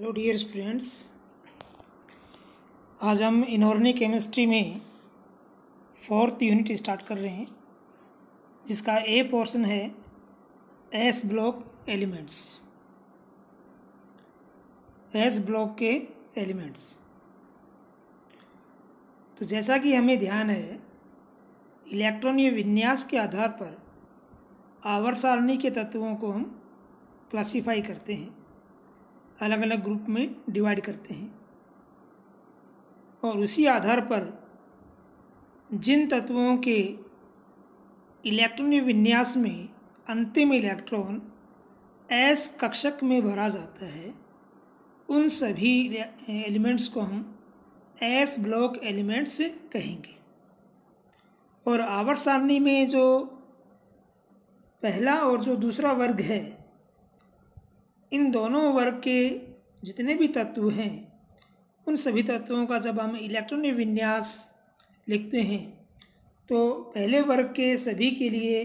Hello dear students, आज हम inorganic chemistry में 4th यूनिट स्टार्ट कर रहे हैं, जिसका ए पोर्शन है S block elements. S block के एलिमेंट्स। तो जैसा कि हमें ध्यान है, इलेक्ट्रॉनीय विन्यास के आधार पर आवर्त सारणी के तत्वों को हम क्लासीफाई करते हैं, अलग अलग ग्रुप में डिवाइड करते हैं, और उसी आधार पर जिन तत्वों के इलेक्ट्रॉनीय विन्यास में अंतिम इलेक्ट्रॉन एस कक्षक में भरा जाता है, उन सभी एलिमेंट्स को हम एस ब्लॉक एलिमेंट्स कहेंगे। और आवर्त सारणी में जो पहला और जो दूसरा वर्ग है, इन दोनों वर्ग के जितने भी तत्व हैं, उन सभी तत्वों का जब हम इलेक्ट्रॉनीय विन्यास लिखते हैं तो पहले वर्ग के सभी के लिए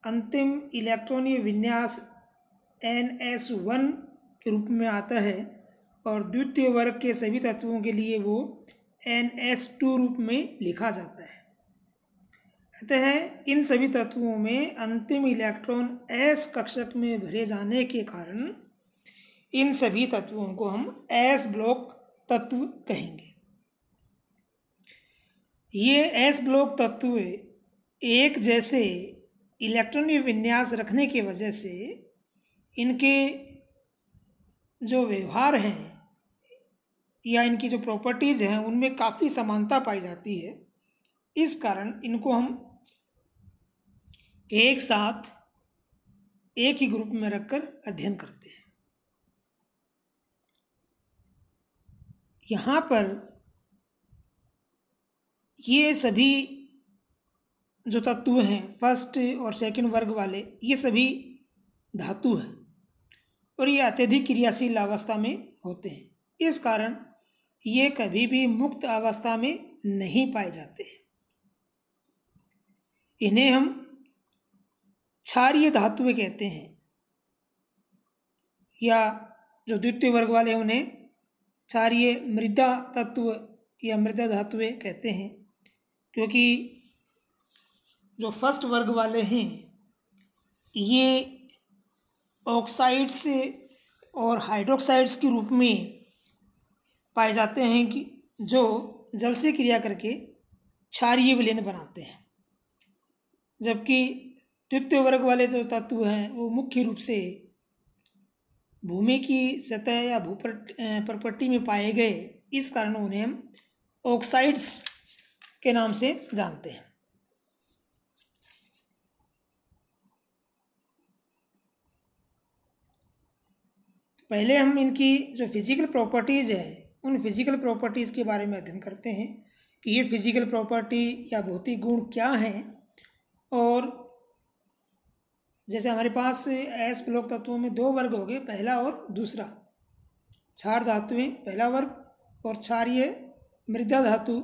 अंतिम इलेक्ट्रॉनीय विन्यास NS1 के रूप में आता है, और द्वितीय वर्ग के सभी तत्वों के लिए वो NS2 रूप में लिखा जाता है। अतः इन सभी तत्वों में अंतिम इलेक्ट्रॉन एस कक्षक में भरे जाने के कारण इन सभी तत्वों को हम एस ब्लॉक तत्व कहेंगे। ये एस ब्लॉक तत्व एक जैसे इलेक्ट्रॉनीय विन्यास रखने की वजह से इनके जो व्यवहार हैं या इनकी जो प्रॉपर्टीज़ हैं, उनमें काफ़ी समानता पाई जाती है। इस कारण इनको हम एक साथ एक ही ग्रुप में रखकर अध्ययन करते हैं। यहाँ पर ये सभी जो तत्व हैं, फर्स्ट और सेकंड वर्ग वाले, ये सभी धातु हैं और ये अत्यधिक क्रियाशील अवस्था में होते हैं। इस कारण ये कभी भी मुक्त अवस्था में नहीं पाए जाते। इन्हें हम क्षारीय धातुएं कहते हैं, या जो द्वितीय वर्ग वाले हैं उन्हें क्षारीय मृदा तत्व या मृदा धातुएं कहते हैं, क्योंकि जो फर्स्ट वर्ग वाले हैं ये ऑक्साइड्स और हाइड्रोक्साइड्स के रूप में पाए जाते हैं कि जो जल से क्रिया करके क्षारीय विलयन बनाते हैं, जबकि द्वितीय वर्ग वाले जो तत्व हैं वो मुख्य रूप से भूमि की सतह या भूपट्टी में पाए गए। इस कारण उन्हें हम ऑक्साइड्स के नाम से जानते हैं। पहले हम इनकी जो फिजिकल प्रॉपर्टीज़ है, उन फिजिकल प्रॉपर्टीज़ के बारे में अध्ययन करते हैं कि ये फिजिकल प्रॉपर्टी या भौतिक गुण क्या हैं। और जैसे हमारे पास एस ब्लॉक तत्वों में दो वर्ग हो गए, पहला और दूसरा। क्षार धातुएं पहला वर्ग और क्षारीय मृदा धातु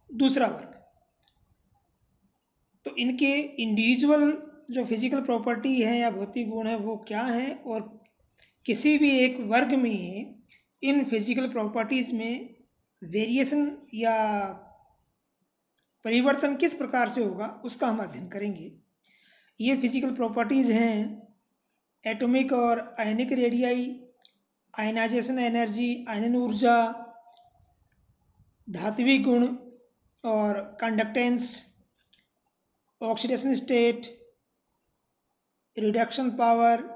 दूसरा वर्ग। तो इनके इंडिविजुअल जो फिजिकल प्रॉपर्टी है या भौतिक गुण है वो क्या है, और किसी भी एक वर्ग में इन फिजिकल प्रॉपर्टीज़ में वेरिएशन या परिवर्तन किस प्रकार से होगा, उसका हम अध्ययन करेंगे। ये फिजिकल प्रॉपर्टीज़ हैं एटॉमिक और आयनिक रेडियाई, आयनाइजेशन एनर्जी, आयनन ऊर्जा, धात्विक गुण और conductance, oxidation state, reduction power,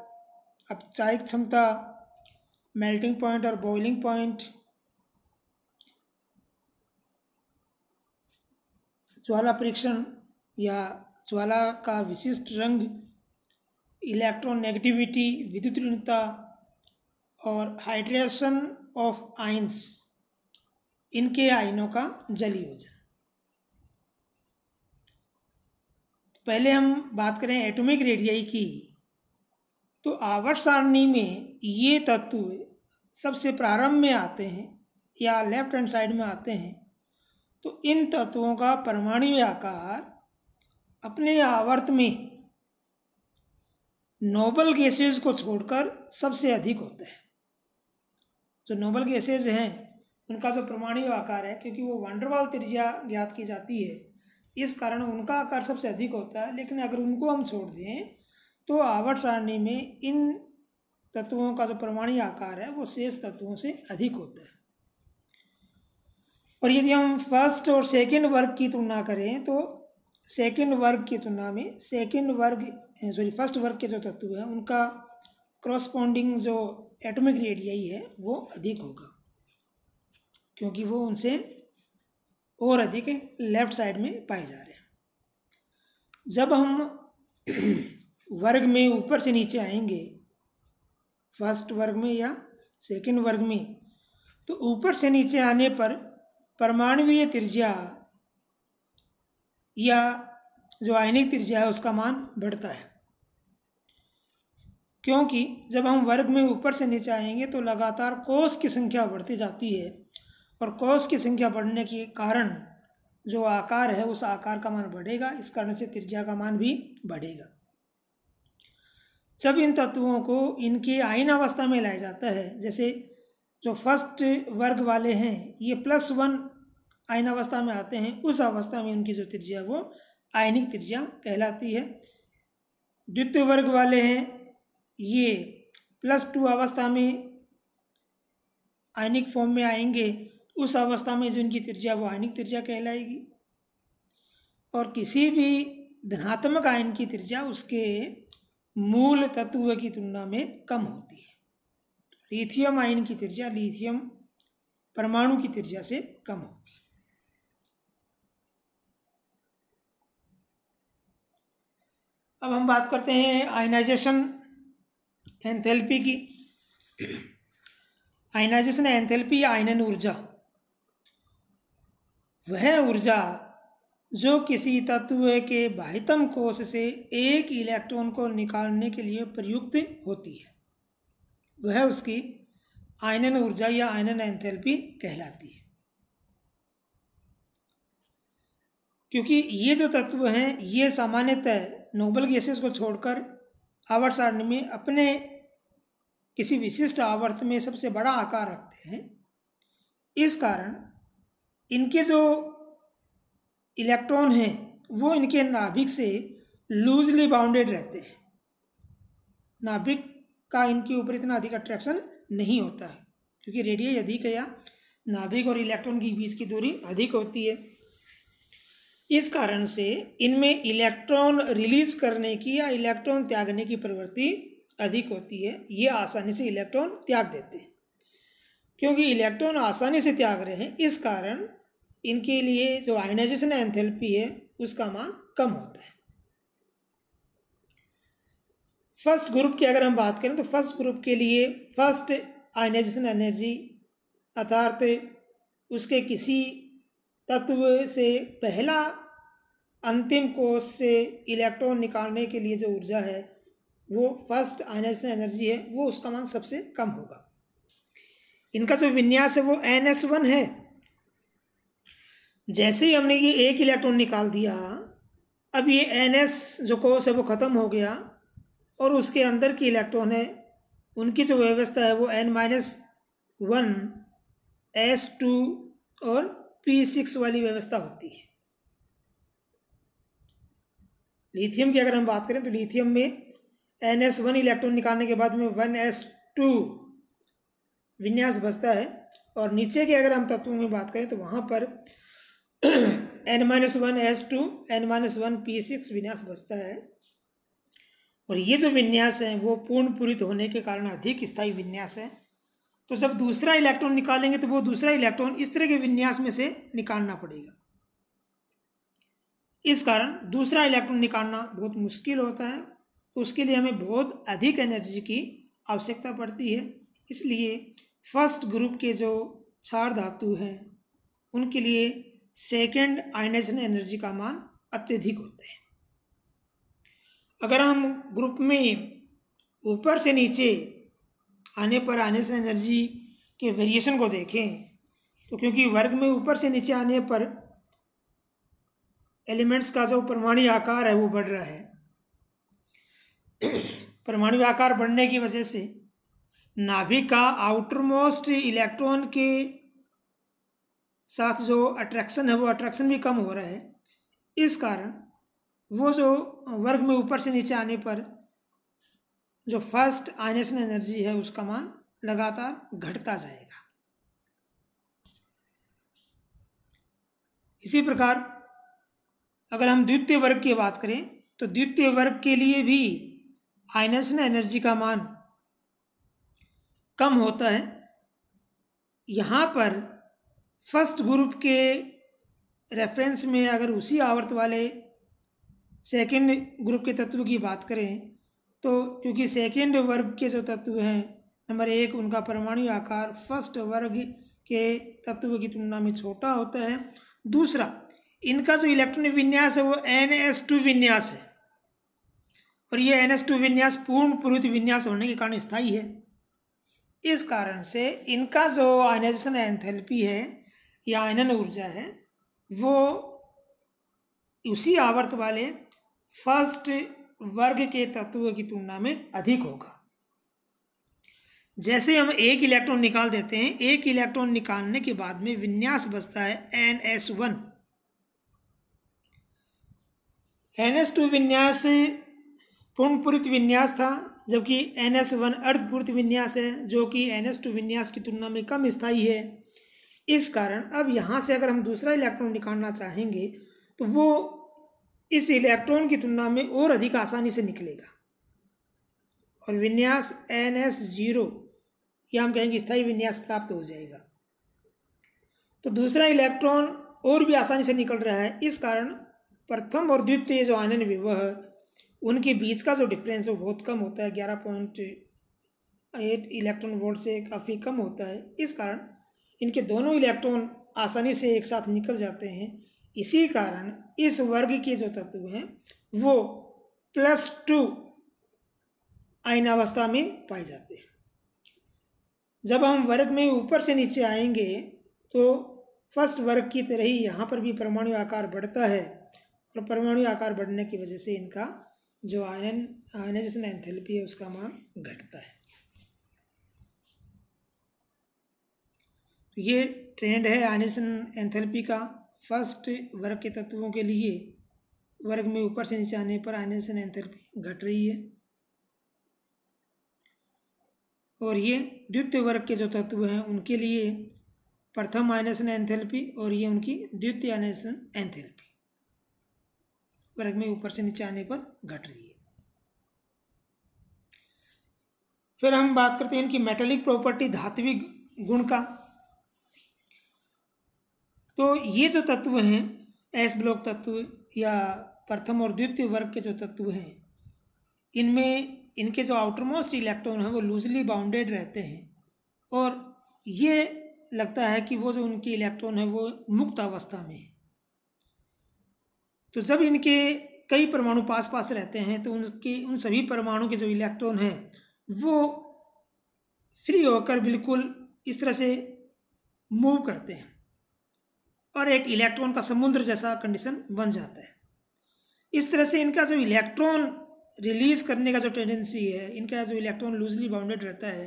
अपचायक क्षमता, मेल्टिंग पॉइंट और बॉइलिंग पॉइंट, ज्वाला परीक्षण या ज्वाला का विशिष्ट रंग, इलेक्ट्रॉन नेगेटिविटी, विद्युत ऋणता और हाइड्रेशन ऑफ आयंस, इनके आयनों का जलीय वजन। पहले हम बात करें एटॉमिक रेडियाई की, तो आवर्त सारणी में ये तत्व सबसे प्रारंभ में आते हैं या लेफ्ट हैंड साइड में आते हैं। तो इन तत्वों का परमाणु आकार अपने आवर्त में नोबल गैसेस को छोड़कर सबसे अधिक होता है। जो नोबल गैसेज हैं उनका जो परमाणु आकार है, क्योंकि वो वैन डर वाल त्रिज्या ज्ञात की जाती है, इस कारण उनका आकार सबसे अधिक होता है। लेकिन अगर उनको हम छोड़ दें तो आवर्त सारणी में इन तत्वों का जो परमाणु आकार है वो शेष तत्वों से अधिक होता है। और यदि हम फर्स्ट और सेकंड वर्ग की तुलना करें तो सेकंड वर्ग की तुलना में फर्स्ट वर्ग के जो तत्व हैं उनका क्रॉसपॉन्डिंग जो एटॉमिक रेडियाई है वो अधिक होगा, क्योंकि वो उनसे और अधिक लेफ्ट साइड में पाए जा रहे हैं। जब हम वर्ग में ऊपर से नीचे आएंगे, फर्स्ट वर्ग में या सेकंड वर्ग में, तो ऊपर से नीचे आने पर परमाणुवीय त्रिज्या या जो आयनिक त्रिज्या है उसका मान बढ़ता है, क्योंकि जब हम वर्ग में ऊपर से नीचे आएंगे तो लगातार कोस की संख्या बढ़ती जाती है, और कोस की संख्या बढ़ने के कारण जो आकार है उस आकार का मान बढ़ेगा, इस कारण से त्रिज्या का मान भी बढ़ेगा। जब इन तत्वों को इनकी आयन अवस्था में लाया जाता है, जैसे जो फर्स्ट वर्ग वाले हैं ये +1 आयन अवस्था में आते हैं, उस अवस्था में उनकी जो त्रिज्या वो आयनिक त्रिज्या कहलाती है। द्वितीय वर्ग वाले हैं ये +2 अवस्था में आयनिक फॉर्म में आएंगे, उस अवस्था में जो इनकी त्रिज्या वो आयनिक त्रिज्या कहलाएगी। और किसी भी धनात्मक आयन की त्रिज्या उसके मूल तत्व की तुलना में कम होती है। लिथियम आयन की त्रिज्या लिथियम परमाणु की त्रिज्या से कम होगी। अब हम बात करते हैं आयनाइजेशन एंथैल्पी की। आयनाइजेशन एंथैल्पी या आयनन ऊर्जा वह ऊर्जा जो किसी तत्व के बाह्यतम कोश से एक इलेक्ट्रॉन को निकालने के लिए प्रयुक्त होती है, वह उसकी आयनन ऊर्जा या आयनन एंथैल्पी कहलाती है। क्योंकि ये जो तत्व हैं ये सामान्यतः नोबल गैसेस को छोड़कर आवर्त सारणी में अपने किसी विशिष्ट आवर्त में सबसे बड़ा आकार रखते हैं। इस कारण इनके जो इलेक्ट्रॉन हैं वो इनके नाभिक से लूजली बाउंडेड रहते हैं। नाभिक का इनके ऊपर इतना अधिक अट्रैक्शन नहीं होता है, क्योंकि रेडियस अधिक है या नाभिक और इलेक्ट्रॉन के बीच की दूरी अधिक होती है। इस कारण से इनमें इलेक्ट्रॉन रिलीज करने की या इलेक्ट्रॉन त्यागने की प्रवृत्ति अधिक होती है। ये आसानी से इलेक्ट्रॉन त्याग देते हैं। क्योंकि इलेक्ट्रॉन आसानी से त्याग रहे हैं, इस कारण इनके लिए जो आयनाइजेशन एंथैल्पी है उसका मान कम होता है। फर्स्ट ग्रुप की अगर हम बात करें तो फर्स्ट ग्रुप के लिए फर्स्ट आयनाइजेशन एनर्जी अर्थात उसके किसी तत्व से पहला अंतिम कोश से इलेक्ट्रॉन निकालने के लिए जो ऊर्जा है वो फर्स्ट आयनाइजेशन एनर्जी है, वो उसका मान सबसे कम होगा। इनका जो विन्यास है वो NS1 है। जैसे ही हमने ये एक इलेक्ट्रॉन निकाल दिया, अब ये NS जो कोश है वो ख़त्म हो गया और उसके अंदर की इलेक्ट्रॉन है उनकी जो व्यवस्था है वो N-1 S2 और P6 वाली व्यवस्था होती है। लिथियम की अगर हम बात करें तो लिथियम में NS1 इलेक्ट्रॉन निकालने के बाद में 1s2 विन्यास बचता है, और नीचे के अगर हम तत्वों में बात करें तो वहाँ पर N-1 S2 N-1 P6 विन्यास बचता है। और ये जो विन्यास है वो पूर्ण पूरित होने के कारण अधिक स्थायी विन्यास है। तो जब दूसरा इलेक्ट्रॉन निकालेंगे तो वो दूसरा इलेक्ट्रॉन इस तरह के विन्यास में से निकालना पड़ेगा। इस कारण दूसरा इलेक्ट्रॉन निकालना बहुत मुश्किल होता है, तो उसके लिए हमें बहुत अधिक एनर्जी की आवश्यकता पड़ती है। इसलिए फर्स्ट ग्रुप के जो क्षार धातु हैं उनके लिए सेकेंड आयनाइजेशन एनर्जी का मान अत्यधिक होता है। अगर हम ग्रुप में ऊपर से नीचे आने पर आयनाइजेशन एनर्जी के वेरिएशन को देखें तो क्योंकि वर्ग में ऊपर से नीचे आने पर एलिमेंट्स का जो परमाणु आकार है वो बढ़ रहा है। परमाणु आकार बढ़ने की वजह से नाभिक का आउटर मोस्ट इलेक्ट्रॉन के साथ जो अट्रैक्शन है वो अट्रैक्शन भी कम हो रहा है। इस कारण वो जो वर्ग में ऊपर से नीचे आने पर जो फर्स्ट आयनेशन एनर्जी है उसका मान लगातार घटता जाएगा। इसी प्रकार अगर हम द्वितीय वर्ग की बात करें तो द्वितीय वर्ग के लिए भी आयनेशन एनर्जी का मान कम होता है। यहाँ पर फर्स्ट ग्रुप के रेफरेंस में अगर उसी आवर्त वाले सेकेंड ग्रुप के तत्व की बात करें तो क्योंकि सेकेंड वर्ग के जो तत्व हैं नंबर 1 उनका परमाणु आकार फर्स्ट वर्ग के तत्व की तुलना में छोटा होता है। दूसरा, इनका जो इलेक्ट्रॉन विन्यास है वो NS2 विन्यास है और ये NS2 विन्यास पूर्ण पुरुष विन्यास होने के कारण स्थायी है। इस कारण से इनका जो आयनाइजेशन एंथैल्पी है या आयनन ऊर्जा है वो उसी आवर्त वाले फर्स्ट वर्ग के तत्व की तुलना में अधिक होगा। जैसे हम एक इलेक्ट्रॉन निकाल देते हैं, एक इलेक्ट्रॉन निकालने के बाद में विन्यास बचता है NS1। NS2 विन्यास पूर्णपूरित विन्यास था जबकि NS1 अर्धपूरित विन्यास है जो कि NS2 विन्यास की तुलना में कम स्थायी है। इस कारण अब यहाँ से अगर हम दूसरा इलेक्ट्रॉन निकालना चाहेंगे तो वो इस इलेक्ट्रॉन की तुलना में और अधिक आसानी से निकलेगा और विन्यास NS0 या हम कहेंगे स्थायी विन्यास प्राप्त हो जाएगा। तो दूसरा इलेक्ट्रॉन और भी आसानी से निकल रहा है। इस कारण प्रथम और द्वितीय जो आयनन विभव है उनके बीच का जो डिफरेंस है वो बहुत कम होता है, 11.8 इलेक्ट्रॉन वोल्ट से काफ़ी कम होता है। इस कारण इनके दोनों इलेक्ट्रॉन आसानी से एक साथ निकल जाते हैं। इसी कारण इस वर्ग के जो तत्व हैं वो +2 आयनावस्था में पाए जाते हैं। जब हम वर्ग में ऊपर से नीचे आएंगे तो फर्स्ट वर्ग की तरह ही यहाँ पर भी परमाणु आकार बढ़ता है और परमाणु आकार बढ़ने की वजह से इनका जो आयनाइजेशन एंथैल्पी है उसका मान घटता है। तो ये ट्रेंड है आयनाइजेशन एंथैल्पी का। फर्स्ट वर्ग के तत्वों के लिए वर्ग में ऊपर से नीचे आने पर आयनाइजेशन एंथैल्पी घट रही है और ये द्वितीय वर्ग के जो तत्व हैं उनके लिए प्रथम आयनाइजेशन एंथैल्पी और ये उनकी द्वितीय आयनाइजेशन एंथैल्पी वर्ग में ऊपर से नीचे आने पर घट रही है। फिर हम बात करते हैं इनकी मेटेलिक प्रॉपर्टी, धात्विक गुण का। तो ये जो तत्व हैं एस ब्लॉक तत्व या प्रथम और द्वितीय वर्ग के जो तत्व हैं इनमें इनके जो आउटर मोस्ट इलेक्ट्रॉन हैं वो लूजली बाउंडेड रहते हैं और ये लगता है कि वो जो उनके इलेक्ट्रॉन है वो मुक्त अवस्था में है। तो जब इनके कई परमाणु पास पास रहते हैं तो उन सभी परमाणु के जो इलेक्ट्रॉन हैं वो फ्री होकर बिल्कुल इस तरह से मूव करते हैं और एक इलेक्ट्रॉन का समुद्र जैसा कंडीशन बन जाता है। इस तरह से इनका जो इलेक्ट्रॉन रिलीज करने का जो टेंडेंसी है, इनका जो इलेक्ट्रॉन लूजली बाउंडेड रहता है,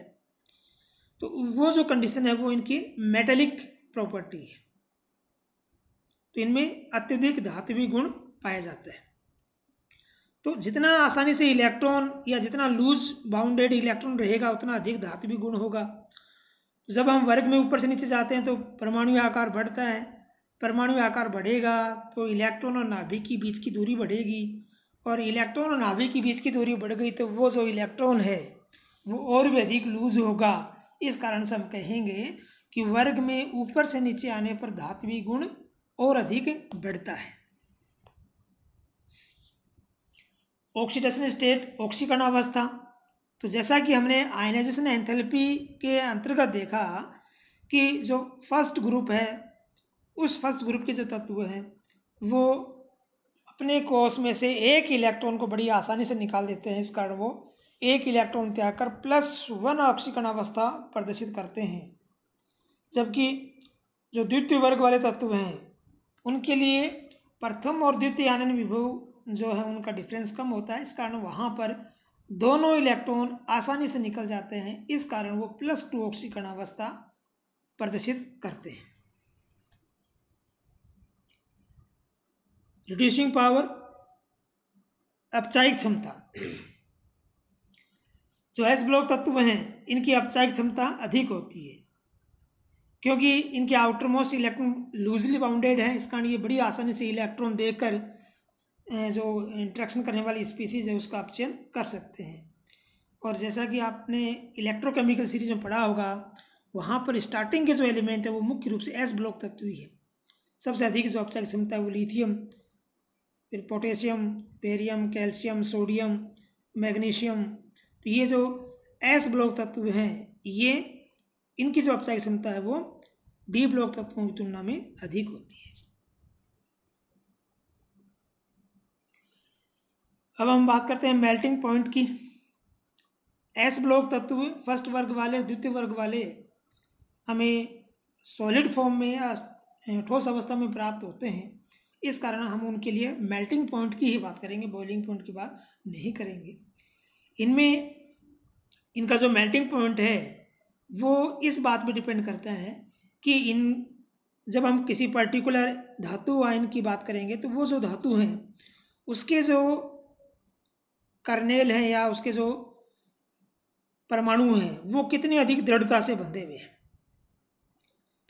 तो वो जो कंडीशन है वो इनकी मेटेलिक प्रॉपर्टी है। तो इनमें अत्यधिक धात्विक गुण पाया जाता है। तो जितना आसानी से इलेक्ट्रॉन या जितना लूज बाउंडेड इलेक्ट्रॉन रहेगा उतना अधिक धात्विक गुण होगा। तो जब हम वर्ग में ऊपर से नीचे जाते हैं तो परमाणु आकार बढ़ता है, परमाणु आकार बढ़ेगा तो इलेक्ट्रॉन और नाभिक की बीच की दूरी बढ़ेगी और इलेक्ट्रॉन और नाभिक की बीच की दूरी बढ़ गई तो वो जो इलेक्ट्रॉन है वो और भी अधिक लूज होगा। इस कारण से हम कहेंगे कि वर्ग में ऊपर से नीचे आने पर धात्विक गुण और अधिक बढ़ता है। ऑक्सीडेशन स्टेट, ऑक्सीकरण अवस्था। तो जैसा कि हमने आयनाइजेशन एंथैल्पी के अंतर्गत देखा कि जो फर्स्ट ग्रुप है उस फर्स्ट ग्रुप के जो तत्व हैं वो अपने कोष में से एक इलेक्ट्रॉन को बड़ी आसानी से निकाल देते हैं। इस कारण वो एक इलेक्ट्रॉन त्याग कर +1 ऑक्सीकरण अवस्था प्रदर्शित करते हैं। जबकि जो द्वितीय वर्ग वाले तत्व हैं उनके लिए प्रथम और द्वितीय आनन विभव जो है उनका डिफरेंस कम होता है। इस कारण वहाँ पर दोनों इलेक्ट्रॉन आसानी से निकल जाते हैं, इस कारण वो +2 ऑक्सीकरण अवस्था प्रदर्शित करते हैं। रिड्यूसिंग पावर, अपचायिक क्षमता। जो एस ब्लॉक तत्व हैं इनकी अपचायिक क्षमता अधिक होती है, क्योंकि इनके outer most electron loosely bounded है। इस कारण ये बड़ी आसानी से इलेक्ट्रॉन देकर जो इंट्रैक्शन करने वाली स्पीसीज है उसका अपचयन कर सकते हैं। और जैसा कि आपने इलेक्ट्रोकेमिकल सीरीज में पढ़ा होगा, वहाँ पर स्टार्टिंग के जो एलिमेंट है वो मुख्य रूप से एस ब्लॉक तत्व ही है। सबसे अधिक जो अपचायिक क्षमता है वो लिथियम, फिर potassium, barium, calcium, sodium, magnesium. तो ये जो एस ब्लॉक तत्व हैं ये इनकी जो अपचायिक क्षमता है वो डी ब्लॉक तत्वों की तुलना में अधिक होती है। अब हम बात करते हैं मेल्टिंग पॉइंट की। एस ब्लॉक तत्व फर्स्ट वर्ग वाले और द्वितीय वर्ग वाले हमें सॉलिड फॉर्म में या ठोस अवस्था में प्राप्त होते हैं, इस कारण हम उनके लिए मेल्टिंग पॉइंट की ही बात करेंगे, बॉइलिंग पॉइंट की बात नहीं करेंगे। इनमें इनका जो मेल्टिंग पॉइंट है वो इस बात पे डिपेंड करता है कि जब हम किसी पर्टिकुलर धातु आयन की बात करेंगे तो वो जो धातु हैं उसके जो कर्नेल हैं या उसके जो परमाणु हैं वो कितनी अधिक दृढ़ता से बंधे हुए हैं।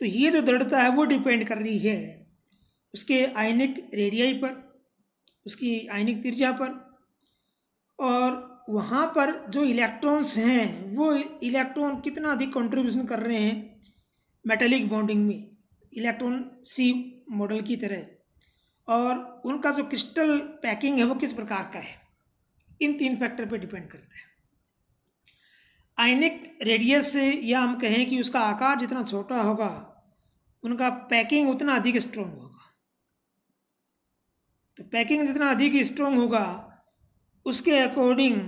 तो ये जो दृढ़ता है वो डिपेंड कर रही है उसके आयनिक रेडियाई पर, उसकी आयनिक त्रिज्या पर, और वहाँ पर जो इलेक्ट्रॉन्स हैं वो इलेक्ट्रॉन कितना अधिक कंट्रीब्यूशन कर रहे हैं मेटेलिक बॉन्डिंग में, इलेक्ट्रॉन सी मॉडल की तरह, और उनका जो क्रिस्टल पैकिंग है वो किस प्रकार का है। इन 3 फैक्टर पे डिपेंड करता है। आयनिक रेडियस से, या हम कहें कि उसका आकार जितना छोटा होगा उनका पैकिंग उतना अधिक स्ट्रॉन्ग होगा। तो पैकिंग जितना अधिक स्ट्रॉन्ग होगा उसके अकॉर्डिंग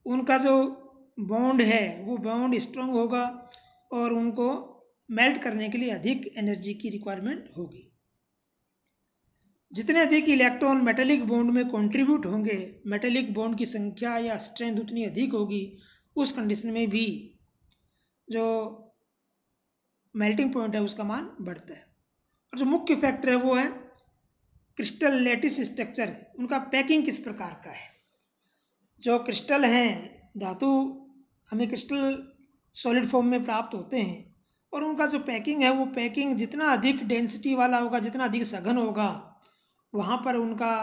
उनका जो बॉन्ड है वो बॉन्ड स्ट्रॉन्ग होगा और उनको मेल्ट करने के लिए अधिक एनर्जी की रिक्वायरमेंट होगी। जितने अधिक इलेक्ट्रॉन मेटेलिक बॉन्ड में कंट्रीब्यूट होंगे, मेटेलिक बॉन्ड की संख्या या स्ट्रेंथ उतनी अधिक होगी, उस कंडीशन में भी जो मेल्टिंग पॉइंट है उसका मान बढ़ता है। और जो मुख्य फैक्टर है वो है क्रिस्टल लैटिस स्ट्रक्चर, उनका पैकिंग किस प्रकार का है। जो क्रिस्टल हैं, धातु हमें क्रिस्टल सॉलिड फॉर्म में प्राप्त होते हैं, और उनका जो पैकिंग है वो पैकिंग जितना अधिक डेंसिटी वाला होगा, जितना अधिक सघन होगा, वहाँ पर उनका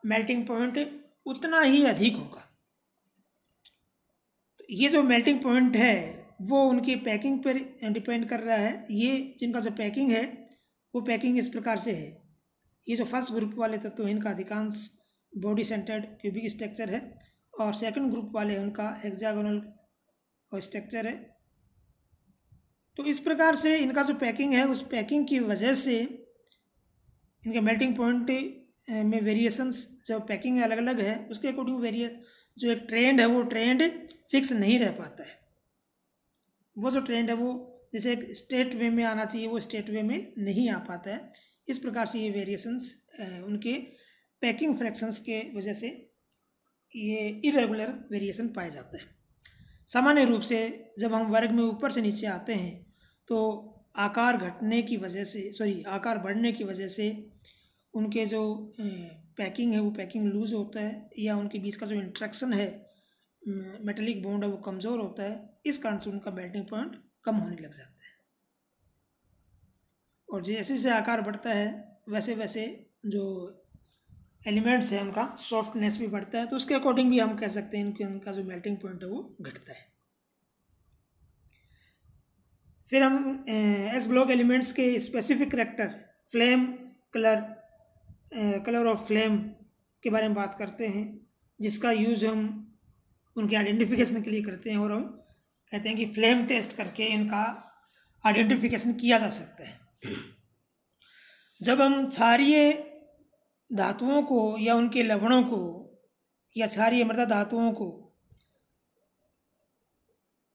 मेल्टिंग पॉइंट उतना ही अधिक होगा। तो ये जो मेल्टिंग पॉइंट है वो उनकी पैकिंग पर डिपेंड कर रहा है। ये जिनका जो पैकिंग है वो पैकिंग इस प्रकार से है। ये जो फर्स्ट ग्रुप वाले तत्व हैं इनका अधिकांश बॉडी सेंटर्ड क्यूबिक स्ट्रक्चर है, और सेकंड ग्रुप वाले उनका हेक्सागोनल स्ट्रक्चर है। तो इस प्रकार से इनका जो पैकिंग है उस पैकिंग की वजह से इनके मेल्टिंग पॉइंट में वेरिएशंस, जो पैकिंग अलग अलग है उसके अकॉर्डिंग जो एक ट्रेंड है वो ट्रेंड फिक्स नहीं रह पाता है। वो जो ट्रेंड है वो जैसे एक स्ट्रेट वे में आना चाहिए वो स्ट्रेट वे में नहीं आ पाता है। इस प्रकार से ये वेरिएशंस उनके पैकिंग फ्रैक्शंस के वजह से ये इरेगुलर वेरिएशन पाया जाता है। सामान्य रूप से जब हम वर्ग में ऊपर से नीचे आते हैं तो आकार घटने की वजह से, आकार बढ़ने की वजह से उनके जो पैकिंग है वो पैकिंग लूज होता है, या उनके बीच का जो इंट्रैक्शन है मेटेलिक बॉन्ड है वो कमज़ोर होता है। इस कारण से उनका मेल्टिंग पॉइंट कम होने लग जाता है। और जैसे जैसे आकार बढ़ता है वैसे वैसे जो एलिमेंट्स हैं उनका सॉफ्टनेस भी बढ़ता है, तो उसके अकॉर्डिंग भी हम कह सकते हैं कि उनका जो मेल्टिंग पॉइंट है वो घटता है। फिर हम एस ब्लॉक एलिमेंट्स के specific character, flame, colour of flame के बारे में बात करते हैं, जिसका यूज़ हम उनके आइडेंटिफिकेशन के लिए करते हैं, और हम कहते हैं कि फ्लेम टेस्ट करके इनका आइडेंटिफिकेशन किया जा सकता है। जब हम क्षारीय धातुओं को या उनके लवणों को या क्षारीय मृदा धातुओं को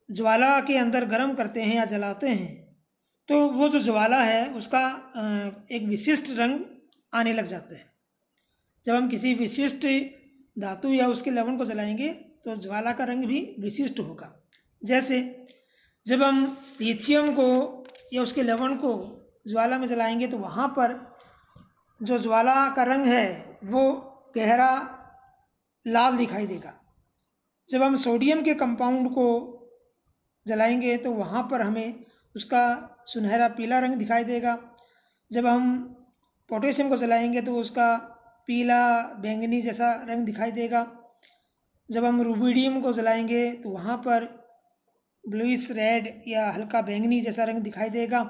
ज्वाला के अंदर गर्म करते हैं या जलाते हैं तो वो जो ज्वाला है उसका एक विशिष्ट रंग आने लग जाता है। जब हम किसी विशिष्ट धातु या उसके लवण को जलाएंगे तो ज्वाला का रंग भी विशिष्ट होगा। जैसे जब हम लिथियम को या उसके लवण को ज्वाला में जलाएंगे तो वहाँ पर जो ज्वाला का रंग है वो गहरा लाल दिखाई देगा। जब हम सोडियम के कंपाउंड को जलाएंगे तो वहाँ पर हमें उसका सुनहरा पीला रंग दिखाई देगा। जब हम पोटेशियम को जलाएंगे तो उसका पीला बैंगनी जैसा रंग दिखाई देगा। जब हम रुबिडियम को जलाएंगे तो वहाँ पर ब्लूइश रेड या हल्का बैंगनी जैसा रंग दिखाई देगा।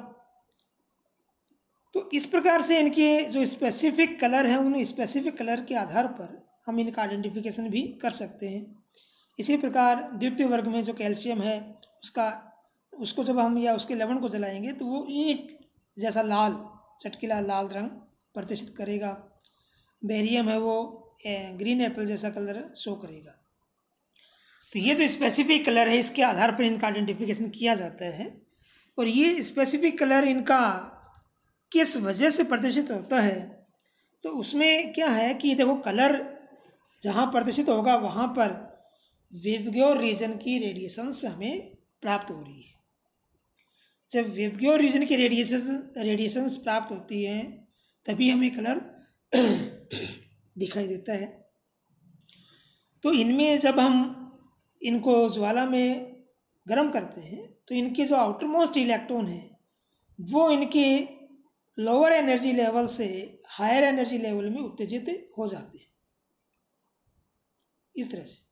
तो इस प्रकार से इनके जो स्पेसिफिक कलर हैं उन स्पेसिफिक कलर के आधार पर हम इनका आइडेंटिफिकेशन भी कर सकते हैं। इसी प्रकार द्वितीय वर्ग में जो कैल्शियम है उसको जब हम या उसके लवण को जलाएंगे तो वो ईंट जैसा लाल चटकीला लाल रंग प्रदर्शित करेगा। बेरियम है वो ग्रीन एप्पल जैसा कलर शो करेगा। तो ये जो स्पेसिफिक कलर है इसके आधार पर इनका आइडेंटिफिकेशन किया जाता है। और ये स्पेसिफिक कलर इनका किस वजह से प्रदर्शित होता है तो उसमें क्या है कि देखो कलर जहाँ प्रदर्शित होगा वहाँ पर वेवग्योर रीजन की रेडिएशंस हमें प्राप्त हो रही है। जब वेवग्योर रीजन की रेडिएशंस प्राप्त होती हैं तभी हमें कलर दिखाई देता है। तो इनमें जब हम इनको ज्वाला में गर्म करते हैं तो इनके जो आउटर मोस्ट इलेक्ट्रॉन है वो इनके लोअर एनर्जी लेवल से हायर एनर्जी लेवल में उत्तेजित हो जाते हैं। इस तरह से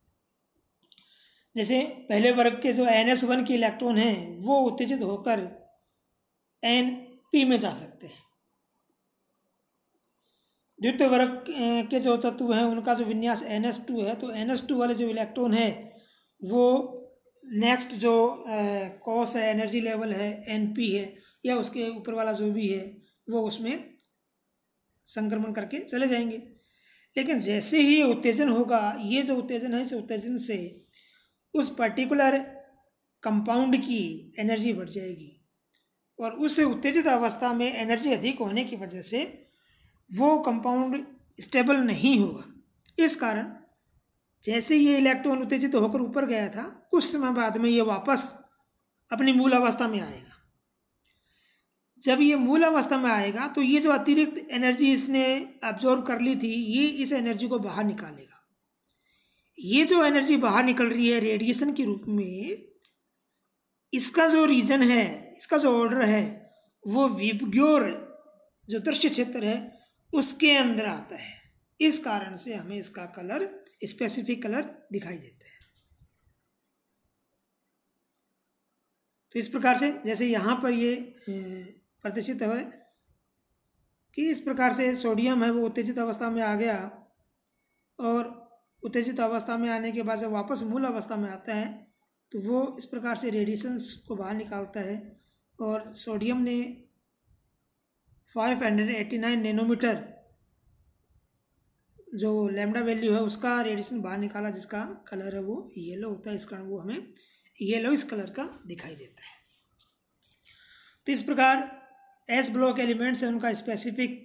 जैसे पहले वर्ग के जो NS1 के इलेक्ट्रॉन हैं वो उत्तेजित होकर Np में जा सकते हैं। द्वितीय वर्ग के जो तत्व हैं उनका जो विन्यास NS2 है तो NS2 वाले जो इलेक्ट्रॉन है वो नेक्स्ट जो कॉस है एनर्जी लेवल है Np है या उसके ऊपर वाला जो भी है वो उसमें संक्रमण करके चले जाएंगे। लेकिन जैसे ही ये उत्तेजन होगा ये जो उत्तेजन है इस उत्तेजन से उस पर्टिकुलर कंपाउंड की एनर्जी बढ़ जाएगी और उस उत्तेजित अवस्था में एनर्जी अधिक होने की वजह से वो कंपाउंड स्टेबल नहीं होगा। इस कारण जैसे ये इलेक्ट्रॉन उत्तेजित होकर ऊपर गया था कुछ समय बाद में ये वापस अपनी मूल अवस्था में आएगा। जब ये मूल अवस्था में आएगा तो ये जो अतिरिक्त एनर्जी इसने अब्जॉर्ब कर ली थी ये इस एनर्जी को बाहर निकालेगा। ये जो एनर्जी बाहर निकल रही है रेडिएशन के रूप में इसका जो रीजन है इसका जो ऑर्डर है वो विबग्योर जो दृश्य क्षेत्र है उसके अंदर आता है। इस कारण से हमें इसका कलर स्पेसिफिक कलर दिखाई देता है। तो इस प्रकार से जैसे यहाँ पर ये प्रदर्शित है कि इस प्रकार से सोडियम है वो उत्तेजित अवस्था में आ गया और उत्तेजित अवस्था में आने के बाद जब वापस मूल अवस्था में आता है तो वो इस प्रकार से रेडिएशंस को बाहर निकालता है और सोडियम ने 589 नैनोमीटर जो लैम्डा वैल्यू है उसका रेडिएशन बाहर निकाला जिसका कलर है वो येलो होता है। इस कारण वो हमें येलो इस कलर का दिखाई देता है। तो इस प्रकार एस ब्लॉक एलिमेंट्स है उनका स्पेसिफिक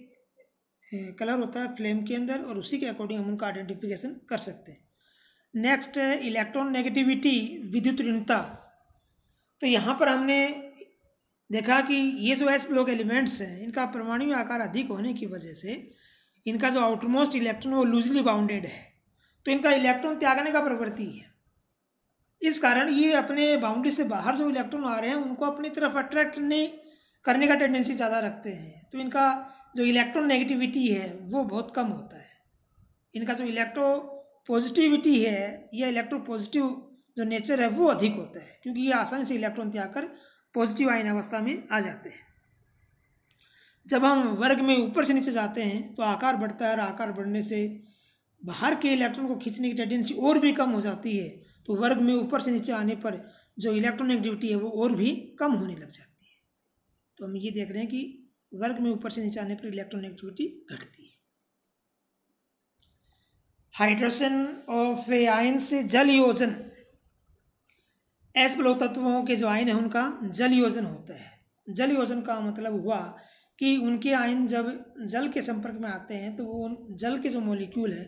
कलर होता है फ्लेम के अंदर और उसी के अकॉर्डिंग हम उनका आइडेंटिफिकेशन कर सकते हैं। नेक्स्ट है इलेक्ट्रॉन नेगेटिविटी विद्युत ऋणता। तो यहाँ पर हमने देखा कि ये जो एस ब्लॉक एलिमेंट्स हैं इनका परमाणु आकार अधिक होने की वजह से इनका जो आउटरमोस्ट इलेक्ट्रॉन वो लूजली बाउंडेड है तो इनका इलेक्ट्रॉन त्यागने का प्रवृत्ति है। इस कारण ये अपने बाउंड्री से बाहर जो इलेक्ट्रॉन आ रहे हैं उनको अपनी तरफ अट्रैक्ट नहीं करने का टेंडेंसी ज़्यादा रखते हैं। तो इनका जो इलेक्ट्रॉन नेगेटिविटी है वो बहुत कम होता है। इनका जो इलेक्ट्रो पॉजिटिविटी है या इलेक्ट्रो पॉजिटिव जो नेचर है वो अधिक होता है क्योंकि ये आसानी से इलेक्ट्रॉन त्याग कर पॉजिटिव आयन अवस्था में आ जाते हैं। जब हम वर्ग में ऊपर से नीचे जाते हैं तो आकार बढ़ता है और आकार बढ़ने से बाहर के इलेक्ट्रॉन को खींचने की टेंडेंसी और भी कम हो जाती है। तो वर्ग में ऊपर से नीचे आने पर जो इलेक्ट्रॉन नेगेटिविटी है वो और भी कम होने लग जाती है। तो हम ये देख रहे हैं कि वर्ग में ऊपर से नीचे आने पर इलेक्ट्रॉन नेगेटिविटी घटती है। हाइड्रोजन ऑफ आयन से जल योजन एस ब्लॉक तत्वों के जो आयन है उनका जल योजन होता है। जल योजन का मतलब हुआ कि उनके आयन जब जल के संपर्क में आते हैं तो वो जल के जो मॉलिक्यूल है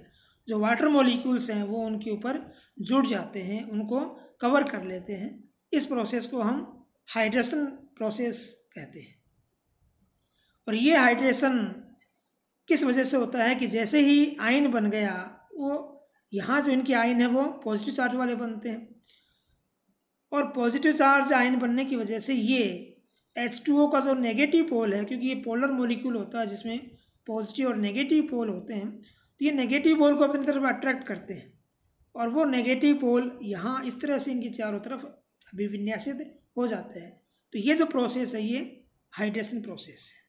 जो वाटर मॉलिक्यूल्स हैं वो उनके ऊपर जुड़ जाते हैं, उनको कवर कर लेते हैं। इस प्रोसेस को हम हाइड्रेशन प्रोसेस कहते हैं। और ये हाइड्रेशन किस वजह से होता है कि जैसे ही आयन बन गया, वो यहाँ जो इनके आयन है वो पॉजिटिव चार्ज वाले बनते हैं, और पॉजिटिव चार्ज आयन बनने की वजह से ये H2O का जो नेगेटिव पोल है, क्योंकि ये पोलर मॉलिक्यूल होता है जिसमें पॉजिटिव और नेगेटिव पोल होते हैं, तो ये नेगेटिव पोल को अपनी तरफ अट्रैक्ट करते हैं, और वो नेगेटिव पोल यहाँ इस तरह से इनकी चारों तरफ अभिविन्यासित हो जाते हैं। तो ये जो प्रोसेस है ये हाइड्रेशन प्रोसेस है।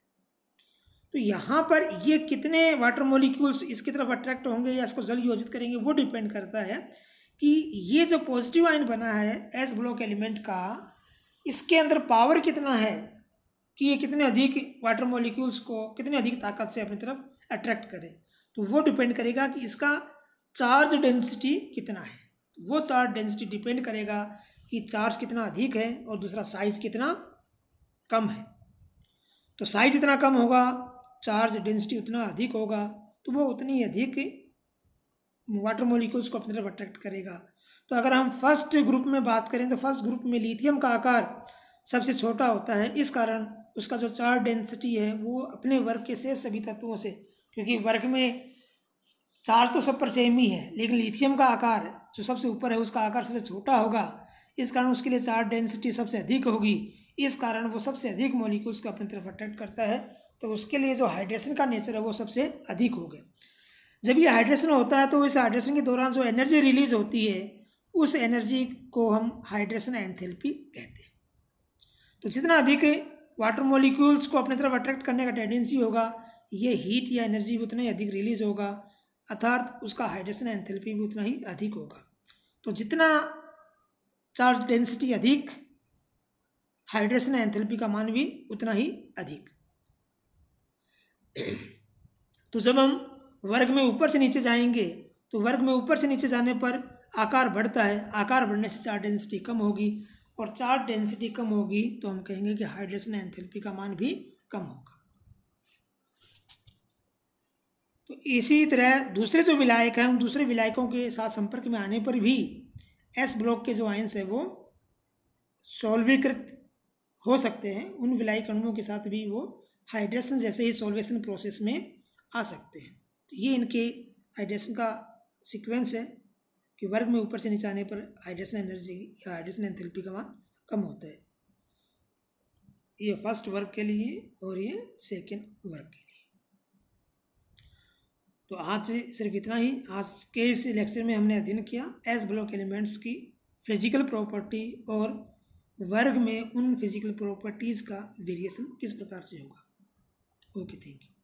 तो यहाँ पर ये कितने वाटर मॉलिक्यूल्स इसकी तरफ अट्रैक्ट होंगे या इसको जल योजित करेंगे वो डिपेंड करता है कि ये जो पॉजिटिव आयन बना है एस ब्लॉक एलिमेंट का, इसके अंदर पावर कितना है कि ये कितने अधिक वाटर मॉलिक्यूल्स को कितने अधिक ताकत से अपनी तरफ अट्रैक्ट करे। तो वो डिपेंड करेगा कि इसका चार्ज डेंसिटी कितना है। वो चार्ज डेंसिटी डिपेंड करेगा कि चार्ज कितना अधिक है और दूसरा साइज कितना कम है। तो साइज जितना कम होगा, चार्ज डेंसिटी उतना अधिक होगा, तो वो उतनी अधिक वाटर मॉलिक्यूल्स को अपनी तरफ अट्रैक्ट करेगा। तो अगर हम फर्स्ट ग्रुप में बात करें तो फर्स्ट ग्रुप में लिथियम का आकार सबसे छोटा होता है, इस कारण उसका जो चार्ज डेंसिटी है वो अपने वर्ग के शेष सभी तत्वों से, क्योंकि वर्ग में चार्ज तो सब पर सेम ही है, लेकिन लिथियम का आकार जो सबसे ऊपर है उसका आकार सबसे छोटा होगा, इस कारण उसके लिए चार्ज डेंसिटी सबसे अधिक होगी। इस कारण वो सबसे अधिक मॉलिक्यूल्स को अपनी तरफ अट्रैक्ट करता है, तो उसके लिए जो हाइड्रेशन का नेचर है वो सबसे अधिक हो गया। जब ये हाइड्रेशन होता है तो इस हाइड्रेशन के दौरान जो एनर्जी रिलीज होती है उस एनर्जी को हम हाइड्रेशन एंथैल्पी कहते हैं। तो जितना अधिक वाटर मॉलिक्यूल्स को अपनी तरफ अट्रैक्ट करने का टेंडेंसी होगा, ये हीट या एनर्जी भी उतना ही अधिक रिलीज होगा, अर्थात उसका हाइड्रेशन एंथैल्पी भी उतना ही अधिक होगा। तो जितना चार्ज डेंसिटी अधिक, हाइड्रेशन एंथैल्पी का मान भी उतना ही अधिक। तो जब हम वर्ग में ऊपर से नीचे जाएंगे तो वर्ग में ऊपर से नीचे जाने पर आकार बढ़ता है, आकार बढ़ने से चार्ज डेंसिटी कम होगी, और चार्ज डेंसिटी कम होगी तो हम कहेंगे कि हाइड्रेशन एंथैल्पी का मान भी कम होगा। तो इसी तरह दूसरे जो विलायक हैं उन दूसरे विलायकों के साथ संपर्क में आने पर भी एस ब्लॉक के जो आयंस है वो सॉल्वीकृत हो सकते हैं, उन विलायक अणुओं के साथ भी वो हाइड्रेशन जैसे ही सॉल्वेशन प्रोसेस में आ सकते हैं। तो ये इनके हाइड्रेशन का सीक्वेंस है कि वर्ग में ऊपर से नीचे आने पर हाइड्रेशन एनर्जी या हाइड्रेशन एंथैल्पी का मान कम होता है। ये फर्स्ट वर्ग के लिए और ये सेकेंड वर्ग के लिए। तो आज सिर्फ इतना ही। आज के इस लेक्चर में हमने अध्ययन किया एस ब्लॉक एलिमेंट्स की फिजिकल प्रॉपर्टी और वर्ग में उन फिजिकल प्रॉपर्टीज़ का वेरिएशन किस प्रकार से होगा। Okay, thank you.